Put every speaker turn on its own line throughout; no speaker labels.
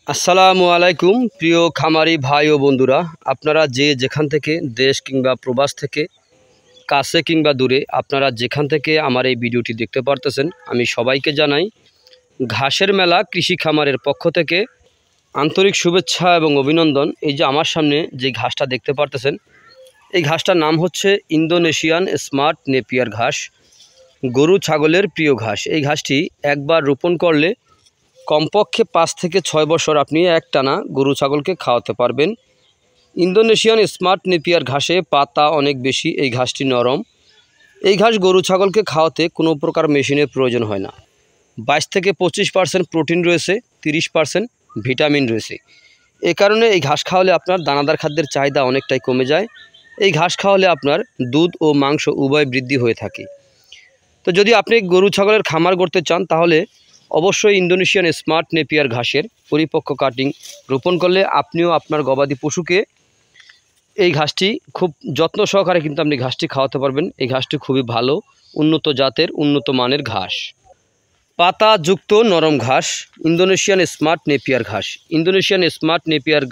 আসসালামু আলাইকুম প্রিয় খামারি ভাই ও বন্ধুরা, আপনারা যে যেখান থেকে দেশ কিংবা প্রবাস থেকে কাছে কিংবা দূরে আপনারা যেখান থেকে আমার এই ভিডিওটি দেখতে পারতেছেন, আমি সবাইকে জানাই ঘাসের মেলা কৃষি খামারের পক্ষ থেকে আন্তরিক শুভেচ্ছা এবং অভিনন্দন। এই যে আমার সামনে যে ঘাসটা দেখতে পারতেছেন, এই ঘাসটার নাম হচ্ছে ইন্দোনেশিয়ান স্মার্ট নেপিয়ার ঘাস, গরু ছাগলের প্রিয় ঘাস। এই ঘাসটি একবার রোপণ করলে কমপক্ষে 5 থেকে 6 বছর আপনি একটানা গরু ছাগলকে খাওয়াতে পারবেন। ইন্দোনেশিয়ান স্মার্ট নেপিয়ার ঘাসে পাতা অনেক বেশি, এই ঘাসটি নরম। এই ঘাস গরু ছাগলকে খাওয়াতে কোনো প্রকার মেশিনের প্রয়োজন হয় না। 22 থেকে 25% প্রোটিন রয়েছে, 30% ভিটামিন রয়েছে। এ কারণে এই ঘাস খাওয়ালে আপনার দানাদার খাদ্যের চাহিদা অনেকটাই কমে যায়। এই ঘাস খাওয়ালে আপনার দুধ ও মাংস উভয় বৃদ্ধি হয়ে থাকে। তো যদি আপনি গরু ছাগলের খামার করতে চান, তাহলে অবশ্যই ইন্দোনেশিয়ান স্মার্ট নেপিয়ার ঘাসের পরিপক্ক কাটিং রোপণ করলে আপনিও আপনার গবাদি পশুকে এই ঘাসটি খুব যত্ন সহকারে কিন্তু আপনি ঘাসটি খাওয়াতে পারবেন। এই ঘাসটি খুবই ভালো, উন্নত জাতের, উন্নত মানের ঘাস। পাতাযুক্ত নরম ঘাস ইন্দোনেশিয়ান স্মার্ট নেপিয়ার ঘাস। ইন্দোনেশিয়ান স্মার্ট নেপিয়ার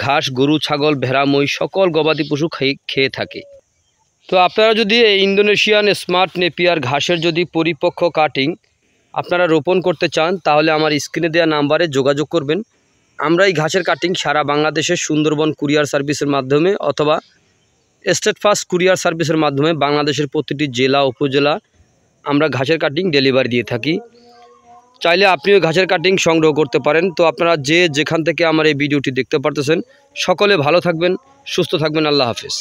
ঘাস গরু ছাগল ভেড়া মহিষ সকল গবাদি পশু খেয়ে থাকে। তো আপনারা যদি এই ইন্দোনেশিয়ান স্মার্ট নেপিয়ার ঘাসের যদি পরিপক্ক কাটিং আপনারা রোপণ করতে চান, তাহলে আমার স্ক্রিনে দেওয়া নাম্বারে যোগাযোগ করবেন। আমরা এই ঘাসের কাটিং সারা বাংলাদেশের সুন্দরবন কুরিয়ার সার্ভিসের মাধ্যমে অথবা স্টেট ফাস্ট কুরিয়ার সার্ভিসের মাধ্যমে বাংলাদেশের প্রতিটি জেলা উপজেলা আমরা ঘাসের কাটিং ডেলিভারি দিয়ে থাকি। চাইলে আপনিও ঘাসের কাটিং সংগ্রহ করতে পারেন। তো আপনারা যে যেখান থেকে আমার এই ভিডিওটি দেখতে পারতেছেন, সকলে ভালো থাকবেন, সুস্থ থাকবেন। আল্লাহ হাফেজ।